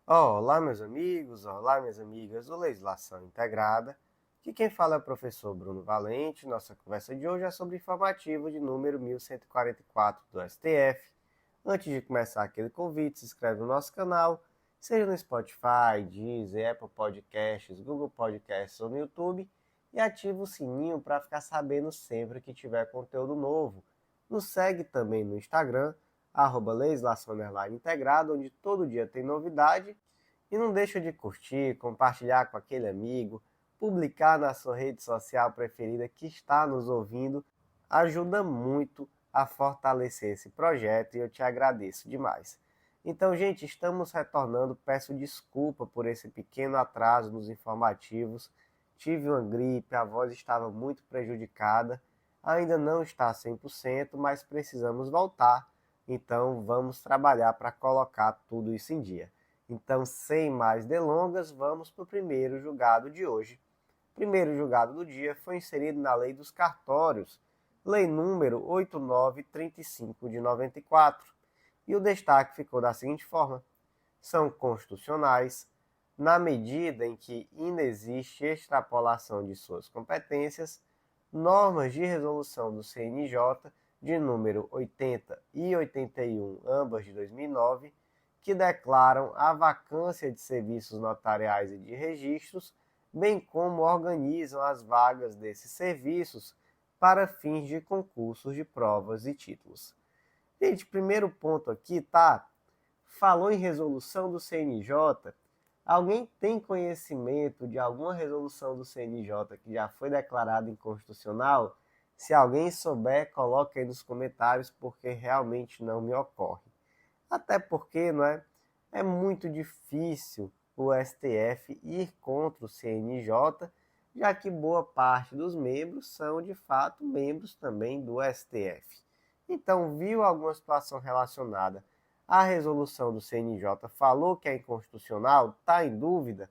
Olá, meus amigos, olá, minhas amigas do Legislação Integrada. Aqui quem fala é o professor Bruno Valente. Nossa conversa de hoje é sobre informativo de número 1144 do STF. Antes de começar aquele convite, se inscreve no nosso canal, seja no Spotify, Deezer, Apple Podcasts, Google Podcasts ou no YouTube, e ativa o sininho para ficar sabendo sempre que tiver conteúdo novo. Nos segue também no Instagram, @legislação_integrada, onde todo dia tem novidade. E não deixa de curtir, compartilhar com aquele amigo, publicar na sua rede social preferida que está nos ouvindo. Ajuda muito a fortalecer esse projeto e eu te agradeço demais. Então, gente, estamos retornando. Peço desculpa por esse pequeno atraso nos informativos. Tive uma gripe, a voz estava muito prejudicada. Ainda não está 100%, mas precisamos voltar. Então, vamos trabalhar para colocar tudo isso em dia. Então, sem mais delongas, vamos para o primeiro julgado de hoje. O primeiro julgado do dia foi inserido na Lei dos Cartórios, Lei número 8935 de 94. E o destaque ficou da seguinte forma: são constitucionais na medida em que inexiste extrapolação de suas competências, normas de resolução do CNJ de número 80 e 81, ambas de 2009, que declaram a vacância de serviços notariais e de registros, bem como organizam as vagas desses serviços para fins de concursos de provas e títulos. Gente, primeiro ponto aqui, tá? Falou em resolução do CNJ. Alguém tem conhecimento de alguma resolução do CNJ que já foi declarada inconstitucional? Se alguém souber, coloque aí nos comentários, porque realmente não me ocorre. Até porque, não é? É muito difícil o STF ir contra o CNJ, já que boa parte dos membros são, de fato, membros também do STF. Então, viu alguma situação relacionada à resolução do CNJ, falou que é inconstitucional, está em dúvida?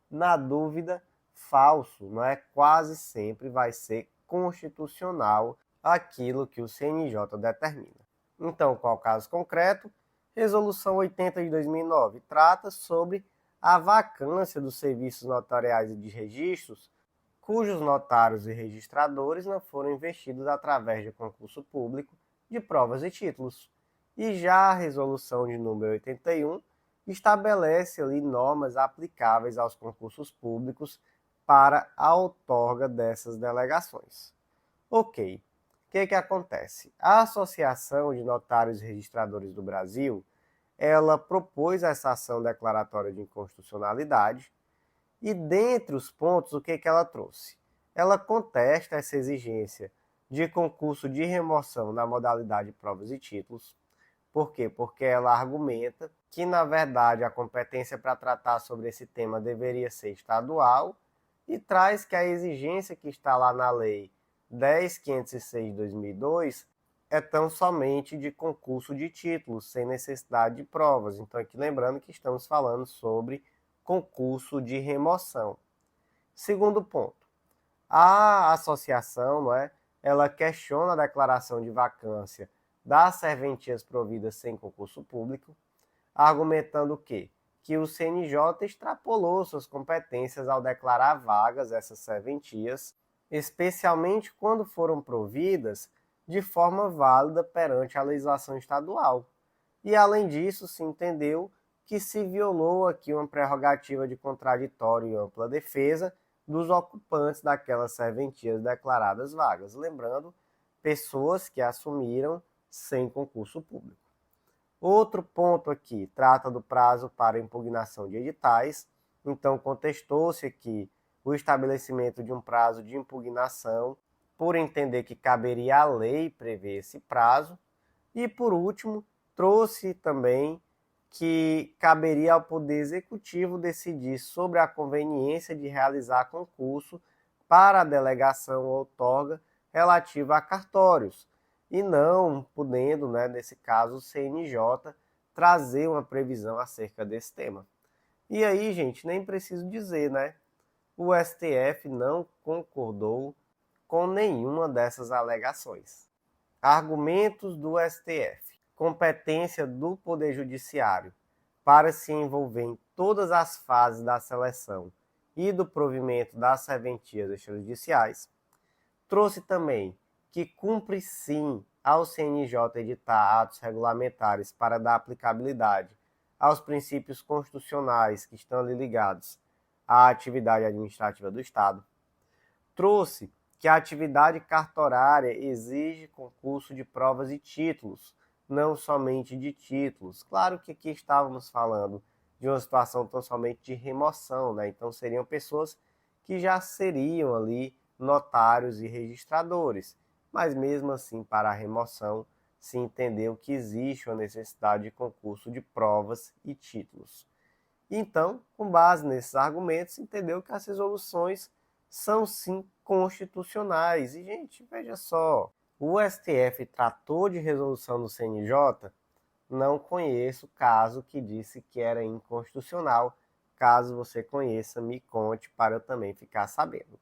Na dúvida, falso, não é? Quase sempre vai ser constitucional aquilo que o CNJ determina. Então, qual o caso concreto? Resolução 80 de 2009 trata sobre a vacância dos serviços notariais e de registros cujos notários e registradores não foram investidos através de concurso público de provas e títulos. E já a resolução de número 81 estabelece ali normas aplicáveis aos concursos públicos para a outorga dessas delegações. Ok. O que acontece? A Associação de Notários e Registradores do Brasil, ela propôs essa ação declaratória de inconstitucionalidade e, dentre os pontos, o que ela trouxe? Ela contesta essa exigência de concurso de remoção na modalidade provas e títulos. Por quê? Porque ela argumenta que, na verdade, a competência para tratar sobre esse tema deveria ser estadual e traz que a exigência que está lá na lei 10.506 de 2002 é tão somente de concurso de títulos, sem necessidade de provas. Então, aqui lembrando que estamos falando sobre concurso de remoção. Segundo ponto, a associação, não é, ela questiona a declaração de vacância das serventias providas sem concurso público, argumentando o quê? Que o CNJ extrapolou suas competências ao declarar vagas essas serventias, especialmente quando foram providas de forma válida perante a legislação estadual. E, além disso, se entendeu que se violou aqui uma prerrogativa de contraditório e ampla defesa dos ocupantes daquelas serventias declaradas vagas. Lembrando, pessoas que assumiram sem concurso público. Outro ponto aqui trata do prazo para impugnação de editais. Então, contestou-se aqui o estabelecimento de um prazo de impugnação, por entender que caberia à lei prever esse prazo. E, por último, trouxe também que caberia ao Poder Executivo decidir sobre a conveniência de realizar concurso para a delegação ou outorga relativa a cartórios, e não podendo, nesse caso, o CNJ trazer uma previsão acerca desse tema. E aí, gente, nem preciso dizer, o STF não concordou com nenhuma dessas alegações. Argumentos do STF. Competência do Poder Judiciário para se envolver em todas as fases da seleção e do provimento das serventias extrajudiciais. Trouxe também que cumpre sim ao CNJ editar atos regulamentares para dar aplicabilidade aos princípios constitucionais que estão ali ligados à atividade administrativa do Estado. Trouxe que a atividade cartorária exige concurso de provas e títulos, não somente de títulos. Claro que aqui estávamos falando de uma situação tão somente de remoção, né? Então seriam pessoas que já seriam ali notários e registradores, mas mesmo assim para a remoção se entendeu que existe uma necessidade de concurso de provas e títulos. Então, com base nesses argumentos, entendeu que as resoluções são sim constitucionais. E, gente, veja só, o STF tratou de resolução do CNJ, não conheço caso que disse que era inconstitucional. Caso você conheça, me conte para eu também ficar sabendo.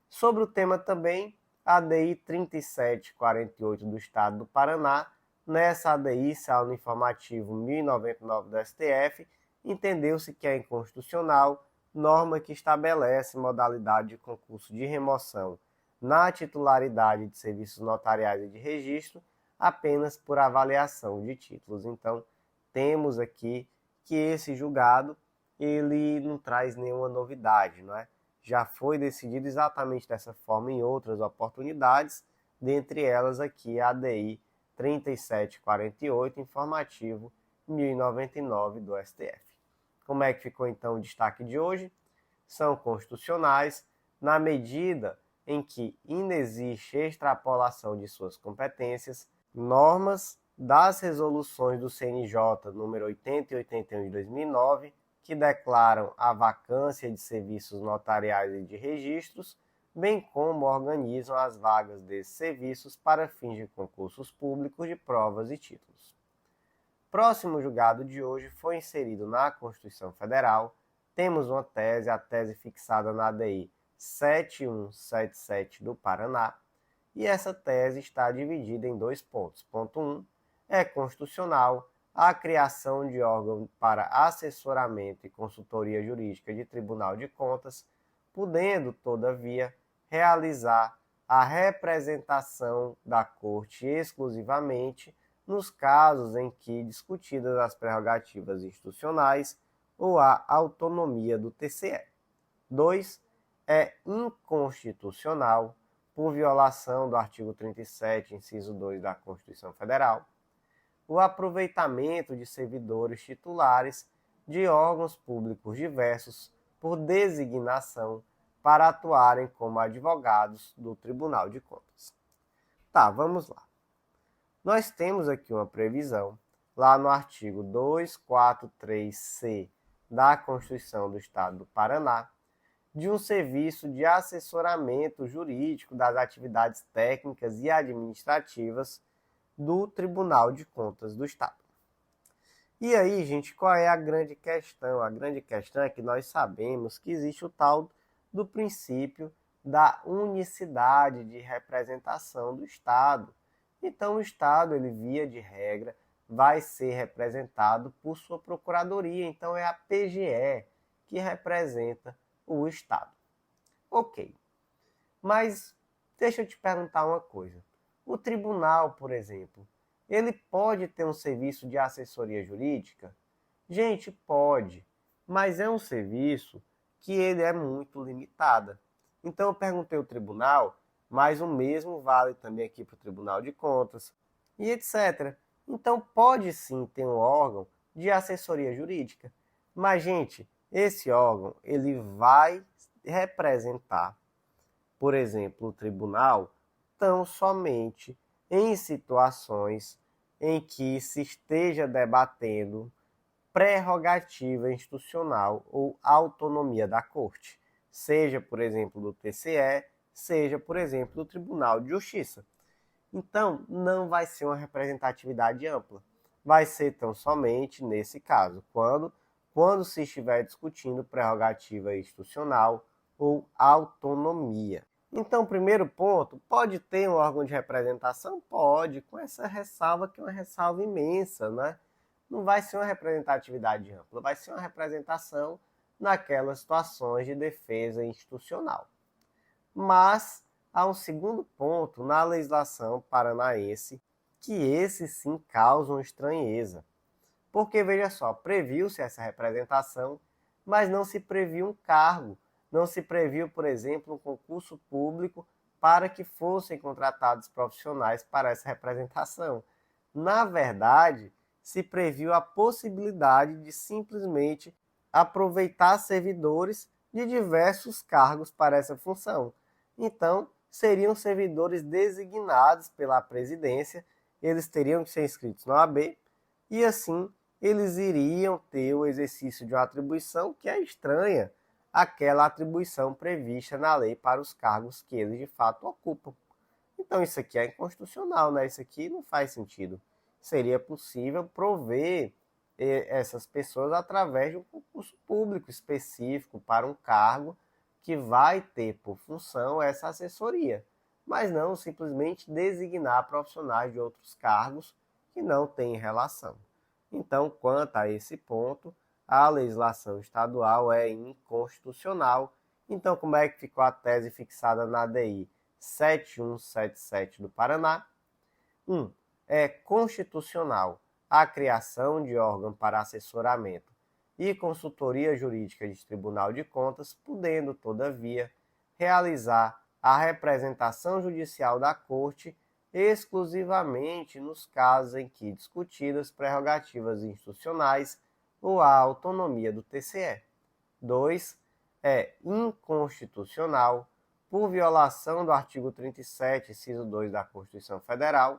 Sobre o tema também, a ADI 3748 do Estado do Paraná, nessa ADI, saldo informativo 1099 do STF, entendeu-se que é inconstitucional norma que estabelece modalidade de concurso de remoção na titularidade de serviços notariais e de registro apenas por avaliação de títulos. Então, temos aqui que esse julgado ele não traz nenhuma novidade, não é? Já foi decidido exatamente dessa forma em outras oportunidades, dentre elas aqui a ADI 3748, informativo 1099 do STF. Como é que ficou então o destaque de hoje? São constitucionais na medida em que inexiste extrapolação de suas competências, normas das resoluções do CNJ número 80 e 81 de 2009, que declaram a vacância de serviços notariais e de registros, bem como organizam as vagas desses serviços para fins de concursos públicos de provas e títulos. Próximo julgado de hoje foi inserido na Constituição Federal. Temos uma tese, a tese fixada na ADI 7177 do Paraná, e essa tese está dividida em dois pontos. Ponto 1, é constitucional a criação de órgão para assessoramento e consultoria jurídica de Tribunal de Contas, podendo, todavia, realizar a representação da Corte exclusivamente nos casos em que discutidas as prerrogativas institucionais ou a autonomia do TCE. 2. É inconstitucional, por violação do artigo 37, inciso 2 da Constituição Federal, o aproveitamento de servidores titulares de órgãos públicos diversos por designação para atuarem como advogados do Tribunal de Contas. Tá, vamos lá. Nós temos aqui uma previsão, lá no artigo 243C da Constituição do Estado do Paraná, de um serviço de assessoramento jurídico das atividades técnicas e administrativas do Tribunal de Contas do Estado. E aí, gente, qual é a grande questão? A grande questão é que nós sabemos que existe o tal do princípio da unicidade de representação do Estado. Então, o Estado, ele via de regra, vai ser representado por sua procuradoria. Então, é a PGE que representa o Estado. Ok. Mas deixa eu te perguntar uma coisa. O tribunal, por exemplo, ele pode ter um serviço de assessoria jurídica? Gente, pode. Mas é um serviço que ele é muito limitado. Então, eu perguntei ao tribunal, mas o mesmo vale também aqui para o Tribunal de Contas e etc. Então, pode sim ter um órgão de assessoria jurídica. Mas, gente, esse órgão ele vai representar, por exemplo, o tribunal tão somente em situações em que se esteja debatendo prerrogativa institucional ou autonomia da Corte, seja, por exemplo, do TCE, seja, por exemplo, do Tribunal de Justiça. Então, não vai ser uma representatividade ampla. Vai ser tão somente nesse caso, quando se estiver discutindo prerrogativa institucional ou autonomia. Então, primeiro ponto, pode ter um órgão de representação? Pode, com essa ressalva que é uma ressalva imensa, né? não vai ser uma representatividade ampla, vai ser uma representação naquelas situações de defesa institucional. Mas há um segundo ponto na legislação paranaense que esse sim causam estranheza. Porque, veja só, previu-se essa representação, mas não se previu um cargo, não se previu, por exemplo, um concurso público para que fossem contratados profissionais para essa representação. Na verdade, se previu a possibilidade de simplesmente aproveitar servidores de diversos cargos para essa função. Então, seriam servidores designados pela presidência, eles teriam que ser inscritos na OAB, e assim eles iriam ter o exercício de uma atribuição que é estranha àquela atribuição prevista na lei para os cargos que eles de fato ocupam. Então isso aqui é inconstitucional, né? Isso aqui não faz sentido. Seria possível prover essas pessoas através de um concurso público específico para um cargo que vai ter por função essa assessoria, mas não simplesmente designar profissionais de outros cargos que não têm relação. Então, quanto a esse ponto, a legislação estadual é inconstitucional. Então, como é que ficou a tese fixada na DI 7177 do Paraná? 1. É constitucional a criação de órgão para assessoramento e consultoria jurídica de Tribunal de Contas, podendo, todavia, realizar a representação judicial da Corte exclusivamente nos casos em que discutidas prerrogativas institucionais ou a autonomia do TCE. 2. É inconstitucional, por violação do artigo 37, inciso 2 da Constituição Federal,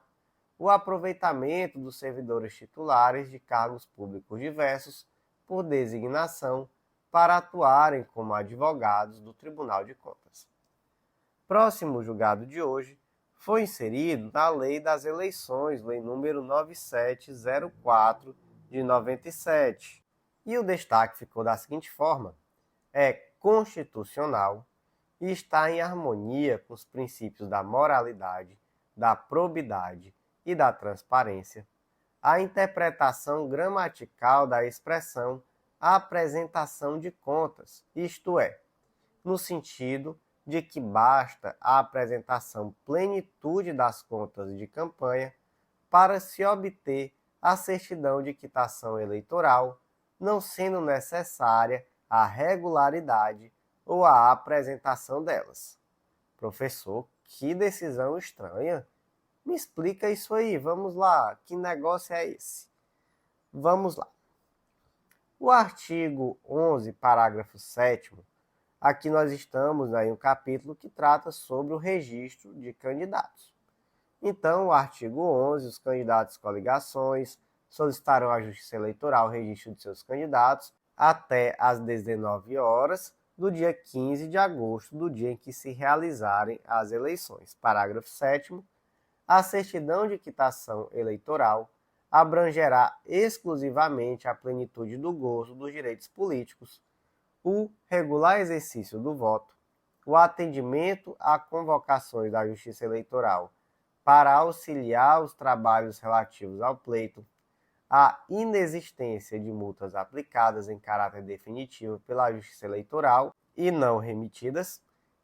o aproveitamento dos servidores titulares de cargos públicos diversos por designação para atuarem como advogados do Tribunal de Contas. Próximo julgado de hoje foi inserido na Lei das Eleições, Lei número 9704 de 97. E o destaque ficou da seguinte forma: é constitucional e está em harmonia com os princípios da moralidade, da probidade e da transparência a interpretação gramatical da expressão apresentação de contas, isto é, no sentido de que basta a apresentação plenitude das contas de campanha para se obter a certidão de quitação eleitoral, não sendo necessária a regularidade ou a apresentação delas. Professor, que decisão estranha! Me explica isso aí, vamos lá, que negócio é esse? Vamos lá. O artigo 11, parágrafo 7º, aqui nós estamos em um capítulo que trata sobre o registro de candidatos. Então, o artigo 11, os candidatos com coligações solicitarão à Justiça Eleitoral o registro de seus candidatos até às 19 horas do dia 15 de agosto, do dia em que se realizarem as eleições. Parágrafo 7º, a certidão de quitação eleitoral abrangerá exclusivamente a plenitude do gozo dos direitos políticos, o regular exercício do voto, o atendimento a convocações da Justiça Eleitoral para auxiliar os trabalhos relativos ao pleito, a inexistência de multas aplicadas em caráter definitivo pela Justiça Eleitoral e não remitidas,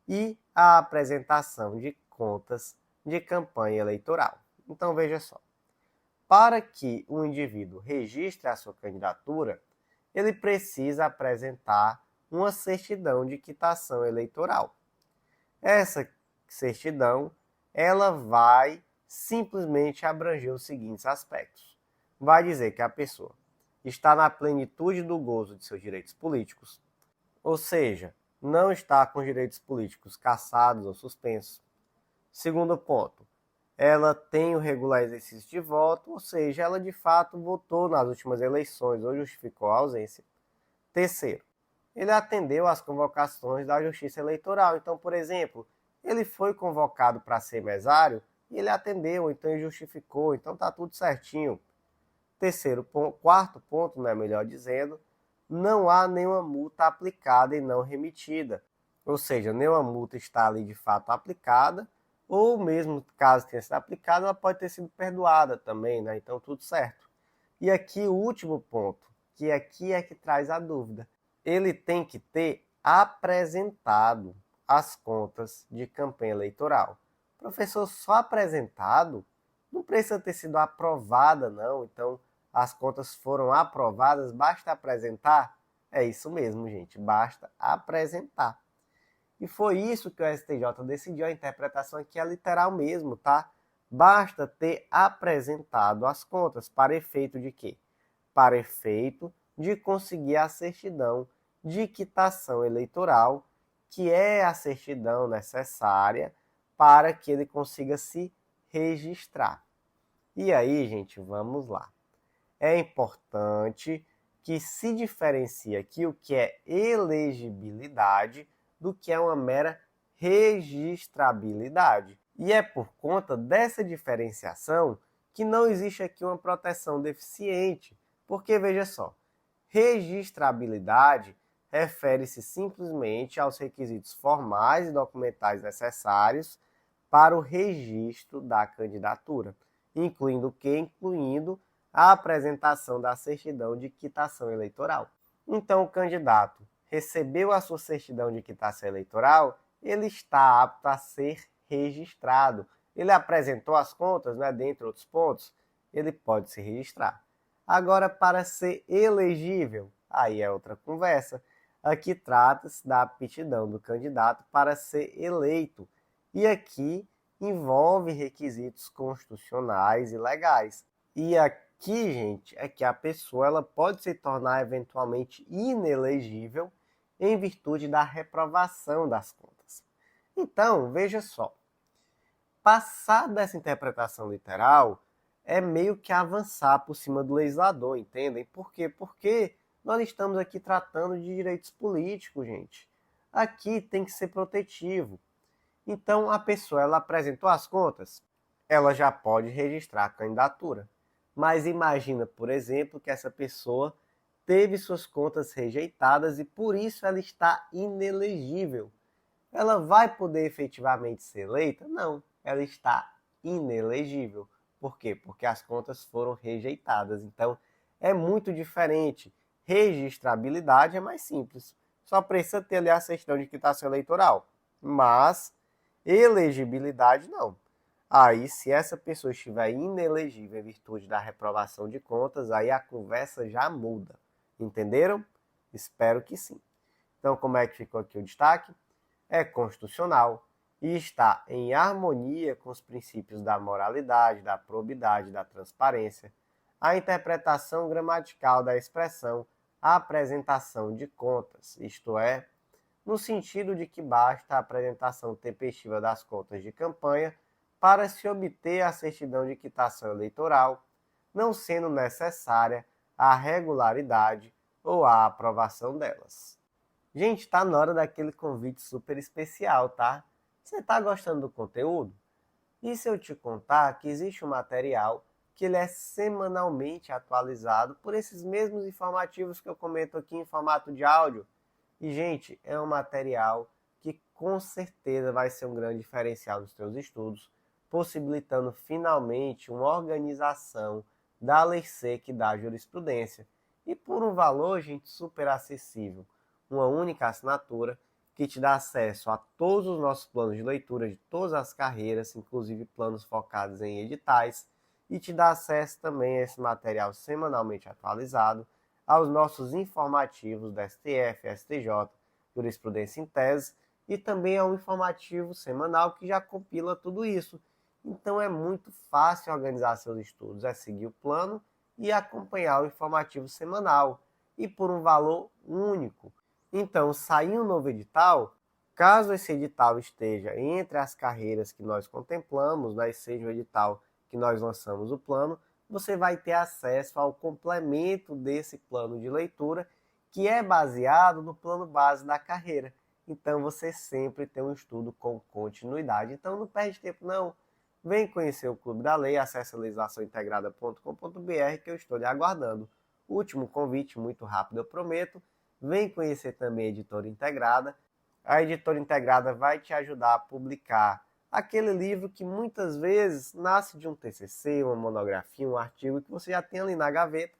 e a apresentação de contas de campanha eleitoral. Então, veja só. Para que o indivíduo registre a sua candidatura, ele precisa apresentar uma certidão de quitação eleitoral. Essa certidão, ela vai simplesmente abranger os seguintes aspectos. Vai dizer que a pessoa está na plenitude do gozo de seus direitos políticos, ou seja, não está com os direitos políticos cassados ou suspensos. Segundo ponto, ela tem o regular exercício de voto, ou seja, ela de fato votou nas últimas eleições ou justificou a ausência. Terceiro, ele atendeu às convocações da Justiça Eleitoral. Então, por exemplo, ele foi convocado para ser mesário e ele atendeu, então ele justificou, então está tudo certinho. Quarto ponto, melhor dizendo, não há nenhuma multa aplicada e não remitida. Ou seja, nenhuma multa está ali de fato aplicada, ou mesmo caso tenha sido aplicada, ela pode ter sido perdoada também, né? Então tudo certo. E aqui o último ponto, que aqui é que traz a dúvida. Ele tem que ter apresentado as contas de campanha eleitoral. Professor, só apresentado? Não precisa ter sido aprovada, não. Então, as contas foram aprovadas, basta apresentar? É isso mesmo, gente, basta apresentar. E foi isso que o STJ decidiu, a interpretação aqui é literal mesmo, tá? Basta ter apresentado as contas para efeito de quê? Para efeito de conseguir a certidão de quitação eleitoral, que é a certidão necessária para que ele consiga se registrar. E aí, gente, vamos lá. É importante que se diferencie aqui o que é elegibilidade do que é uma mera registrabilidade. E é por conta dessa diferenciação que não existe aqui uma proteção deficiente, porque veja só, registrabilidade refere-se simplesmente aos requisitos formais e documentais necessários para o registro da candidatura, incluindo o que? Incluindo a apresentação da certidão de quitação eleitoral. Então, o candidato recebeu a sua certidão de quitação eleitoral, ele está apto a ser registrado. Ele apresentou as contas, né, dentre outros pontos, ele pode se registrar. Agora, para ser elegível, aí é outra conversa. Aqui trata-se da aptidão do candidato para ser eleito. E aqui envolve requisitos constitucionais e legais. E aqui, gente, é que a pessoa ela pode se tornar eventualmente inelegível em virtude da reprovação das contas. Então, veja só. Passar dessa interpretação literal é meio que avançar por cima do legislador, entendem? Por quê? Porque nós estamos aqui tratando de direitos políticos, gente. Aqui tem que ser protetivo. Então, a pessoa ela apresentou as contas, ela já pode registrar a candidatura. Mas imagina, por exemplo, que essa pessoa teve suas contas rejeitadas e por isso ela está inelegível. Ela vai poder efetivamente ser eleita? Não, ela está inelegível. Por quê? Porque as contas foram rejeitadas. Então, é muito diferente. Registrabilidade é mais simples. Só precisa ter ali a certidão de quitação eleitoral. Mas, elegibilidade não. Aí, se essa pessoa estiver inelegível em virtude da reprovação de contas, aí a conversa já muda. Entenderam? Espero que sim. Então, como é que ficou aqui o destaque? É constitucional e está em harmonia com os princípios da moralidade, da probidade, da transparência, a interpretação gramatical da expressão apresentação de contas, isto é, no sentido de que basta a apresentação tempestiva das contas de campanha para se obter a certidão de quitação eleitoral, não sendo necessária a regularidade ou a aprovação delas. Gente, está na hora daquele convite super especial, tá? Você está gostando do conteúdo? E se eu te contar que existe um material que ele é semanalmente atualizado por esses mesmos informativos que eu comento aqui em formato de áudio? E, gente, é um material que com certeza vai ser um grande diferencial nos seus estudos, possibilitando finalmente uma organização da lei seca e da jurisprudência. E por um valor, gente, super acessível. Uma única assinatura que te dá acesso a todos os nossos planos de leitura de todas as carreiras, inclusive planos focados em editais, e te dá acesso também a esse material semanalmente atualizado, aos nossos informativos da STF, STJ, Jurisprudência em Tese, e também ao informativo semanal que já compila tudo isso. Então é muito fácil organizar seus estudos, é seguir o plano e acompanhar o informativo semanal, e por um valor único. Então, sair um novo edital, caso esse edital esteja entre as carreiras que nós contemplamos, né, seja o edital que nós lançamos o plano, você vai ter acesso ao complemento desse plano de leitura, que é baseado no plano base da carreira. Então, você sempre tem um estudo com continuidade. Então, não perde tempo, não. Vem conhecer o Clube da Lei, acesse legislaçãointegrada.com.br que eu estou lhe aguardando. Último convite, muito rápido, eu prometo. Vem conhecer também a Editora Integrada. A Editora Integrada vai te ajudar a publicar Aquele livro que muitas vezes nasce de um TCC, uma monografia, um artigo que você já tem ali na gaveta,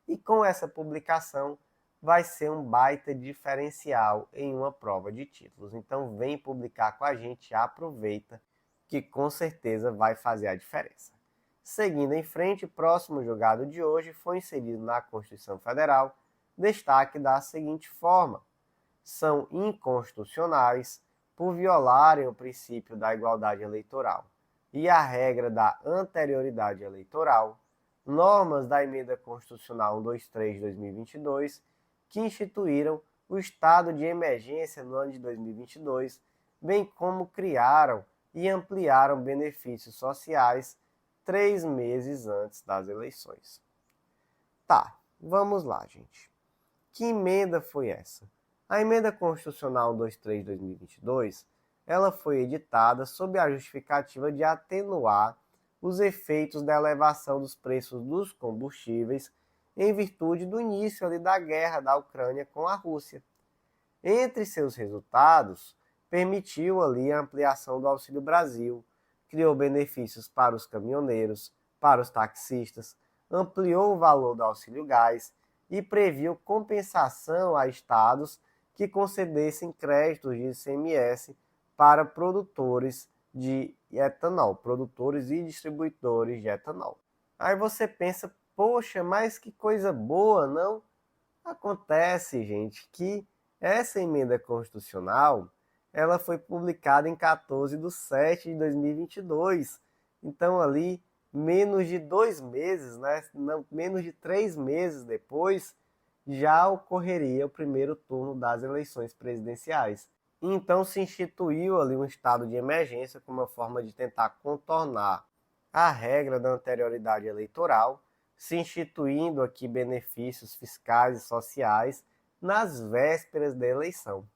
e com essa publicação vai ser um baita diferencial em uma prova de títulos. Então vem publicar com a gente, aproveita, que com certeza vai fazer a diferença. Seguindo em frente, próximo julgado de hoje foi inserido na Constituição Federal destaque da seguinte forma: são inconstitucionais por violarem o princípio da igualdade eleitoral e a regra da anterioridade eleitoral, normas da Emenda Constitucional 123 de 2022, que instituíram o estado de emergência no ano de 2022, bem como criaram e ampliaram benefícios sociais 3 meses antes das eleições. Tá, vamos lá, gente. Que emenda foi essa? A Emenda Constitucional 123 de 2022, ela foi editada sob a justificativa de atenuar os efeitos da elevação dos preços dos combustíveis em virtude do início ali da guerra da Ucrânia com a Rússia. Entre seus resultados, permitiu ali a ampliação do Auxílio Brasil, criou benefícios para os caminhoneiros, para os taxistas, ampliou o valor do Auxílio Gás e previu compensação a estados que concedessem créditos de ICMS para produtores de etanol, produtores e distribuidores de etanol. Aí você pensa, poxa, mas que coisa boa, não? Acontece, gente, que essa emenda constitucional, ela foi publicada em 14/7 de 2022. Então ali, menos de 2 meses, né? Não, menos de 3 meses depois, já ocorreria o primeiro turno das eleições presidenciais. Então se instituiu ali um estado de emergência como uma forma de tentar contornar a regra da anterioridade eleitoral, se instituindo aqui benefícios fiscais e sociais nas vésperas da eleição.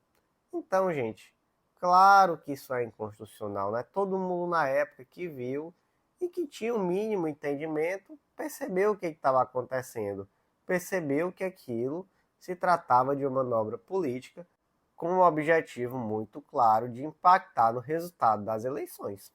Então, gente, claro que isso é inconstitucional, né? Todo mundo na época que viu e que tinha um mínimo entendimento percebeu o que estava acontecendo, percebeu que aquilo se tratava de uma manobra política com um objetivo muito claro de impactar no resultado das eleições.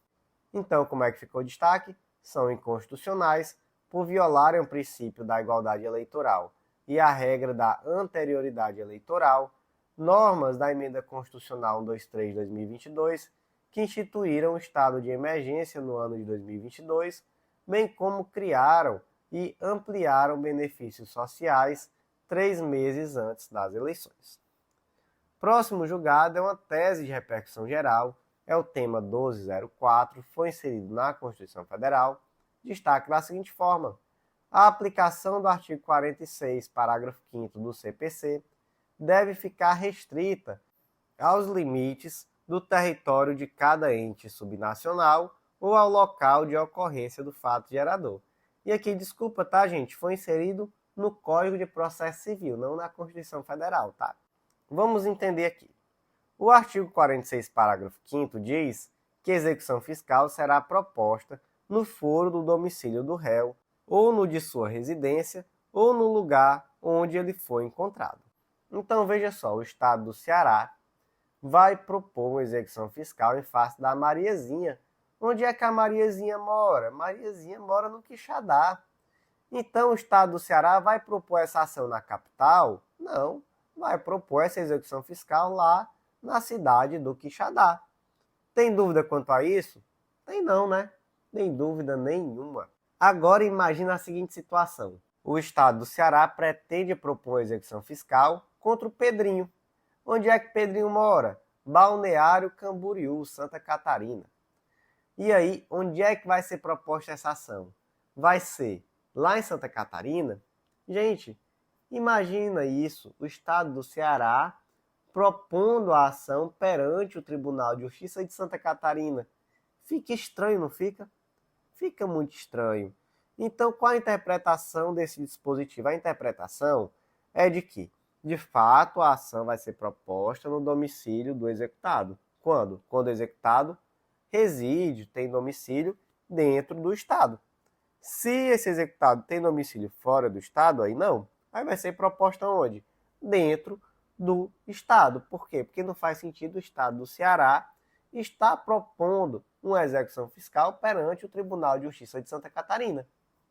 Então, como é que ficou o destaque? São inconstitucionais por violarem o princípio da igualdade eleitoral e a regra da anterioridade eleitoral, normas da Emenda Constitucional 123 de 2022, que instituíram o estado de emergência no ano de 2022, bem como criaram e ampliaram benefícios sociais 3 meses antes das eleições. Próximo julgado é uma tese de repercussão geral, é o tema 1204, foi inserido na Constituição Federal, destaque da seguinte forma: a aplicação do artigo 46, parágrafo 5º do CPC, deve ficar restrita aos limites do território de cada ente subnacional ou ao local de ocorrência do fato gerador. E aqui, desculpa, tá, gente? Foi inserido no Código de Processo Civil, não na Constituição Federal, tá? Vamos entender aqui. O artigo 46, parágrafo 5º diz que a execução fiscal será proposta no foro do domicílio do réu, ou no de sua residência, ou no lugar onde ele foi encontrado. Então, veja só, o estado do Ceará vai propor uma execução fiscal em face da Mariazinha. Onde é que a Mariazinha mora? Mariazinha mora no Quixadá. Então, o estado do Ceará vai propor essa ação na capital? Não, vai propor essa execução fiscal lá na cidade do Quixadá. Tem dúvida quanto a isso? Tem não, né? Nem dúvida nenhuma. Agora imagina a seguinte situação. O estado do Ceará pretende propor uma execução fiscal contra o Pedrinho. Onde é que Pedrinho mora? Balneário Camboriú, Santa Catarina. E aí, onde é que vai ser proposta essa ação? Vai ser lá em Santa Catarina? Gente, imagina isso, o estado do Ceará propondo a ação perante o Tribunal de Justiça de Santa Catarina. Fica estranho, não fica? Fica muito estranho. Então, qual a interpretação desse dispositivo? A interpretação é de que, de fato, a ação vai ser proposta no domicílio do executado. Quando? Quando o executado reside, tem domicílio dentro do estado. Se esse executado tem domicílio fora do estado, aí não. Aí vai ser proposta onde? Dentro do estado. Por quê? Porque não faz sentido o estado do Ceará estar propondo uma execução fiscal perante o Tribunal de Justiça de Santa Catarina.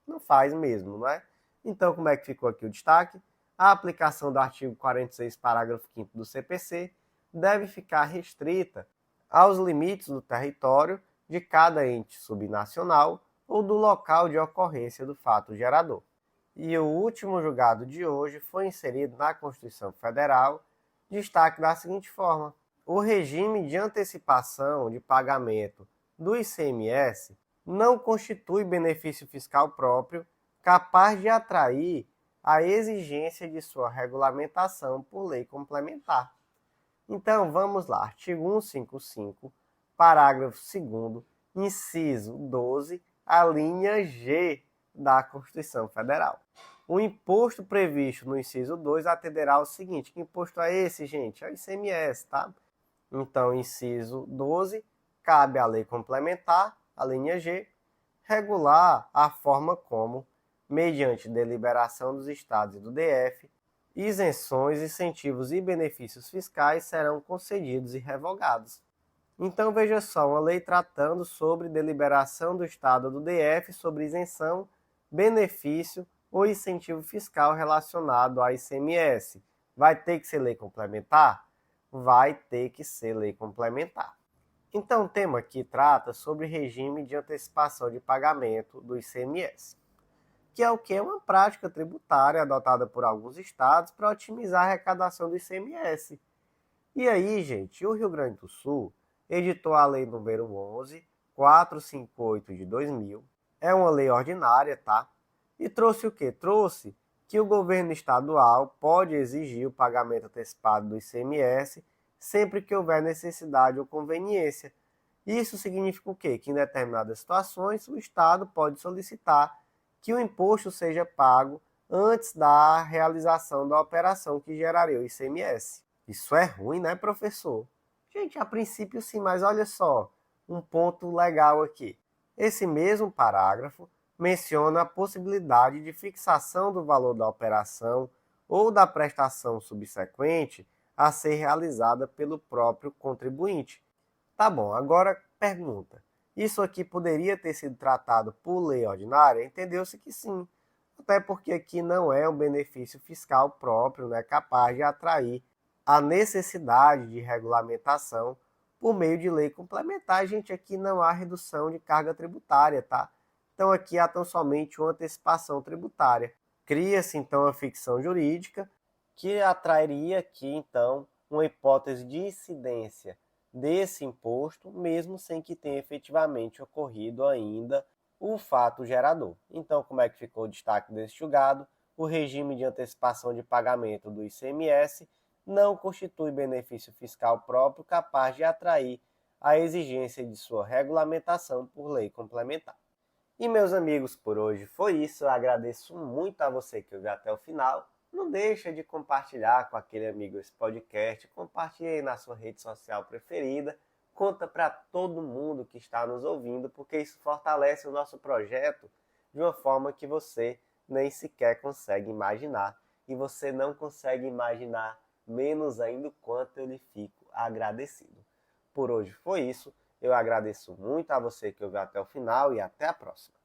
Não faz mesmo, não é? Então, como é que ficou aqui o destaque? A aplicação do artigo 46, parágrafo 5º do CPC deve ficar restrita aos limites do território de cada ente subnacional ou do local de ocorrência do fato gerador. E o último julgado de hoje foi inserido na Constituição Federal, destaque da seguinte forma: o regime de antecipação de pagamento do ICMS não constitui benefício fiscal próprio capaz de atrair a exigência de sua regulamentação por lei complementar. Então, vamos lá. Artigo 155, parágrafo 2º, inciso 12, a linha G da Constituição Federal. O imposto previsto no inciso 2 atenderá ao seguinte: que imposto é esse, gente? É o ICMS, tá? Então, inciso 12, cabe à lei complementar, a linha G, regular a forma como, mediante deliberação dos estados e do DF, isenções, incentivos e benefícios fiscais serão concedidos e revogados. Então, veja só, uma lei tratando sobre deliberação do estado ou do DF sobre isenção, benefício ou incentivo fiscal relacionado ao ICMS. Vai ter que ser lei complementar? Vai ter que ser lei complementar. Então, o tema aqui trata sobre regime de antecipação de pagamento do ICMS, que é o que? Uma prática tributária adotada por alguns estados para otimizar a arrecadação do ICMS. E aí, gente, o Rio Grande do Sul editou a Lei número 11.458 de 2000, é uma lei ordinária, tá? E trouxe o quê? Trouxe que o governo estadual pode exigir o pagamento antecipado do ICMS sempre que houver necessidade ou conveniência. Isso significa o quê? Que em determinadas situações o Estado pode solicitar que o imposto seja pago antes da realização da operação que geraria o ICMS. Isso é ruim, né, professor? Gente, a princípio sim, mas olha só, um ponto legal aqui. Esse mesmo parágrafo menciona a possibilidade de fixação do valor da operação ou da prestação subsequente a ser realizada pelo próprio contribuinte. Tá bom, agora pergunta. Isso aqui poderia ter sido tratado por lei ordinária? Entendeu-se que sim, até porque aqui não é um benefício fiscal próprio, né, capaz de atrair a necessidade de regulamentação por meio de lei complementar. Gente, aqui não há redução de carga tributária, tá? Então aqui há tão somente uma antecipação tributária. Cria-se então a ficção jurídica que atrairia aqui então uma hipótese de incidência desse imposto, mesmo sem que tenha efetivamente ocorrido ainda o fato gerador. Então, como é que ficou o destaque desse julgado? O regime de antecipação de pagamento do ICMS não constitui benefício fiscal próprio capaz de atrair a exigência de sua regulamentação por lei complementar. E, meus amigos, por hoje foi isso. Eu agradeço muito a você que ouviu até o final. Não deixa de compartilhar com aquele amigo esse podcast, compartilhe aí na sua rede social preferida, conta para todo mundo que está nos ouvindo, porque isso fortalece o nosso projeto de uma forma que você nem sequer consegue imaginar. E você não consegue imaginar menos ainda o quanto eu lhe fico agradecido. Por hoje foi isso, eu agradeço muito a você que ouviu até o final e até a próxima.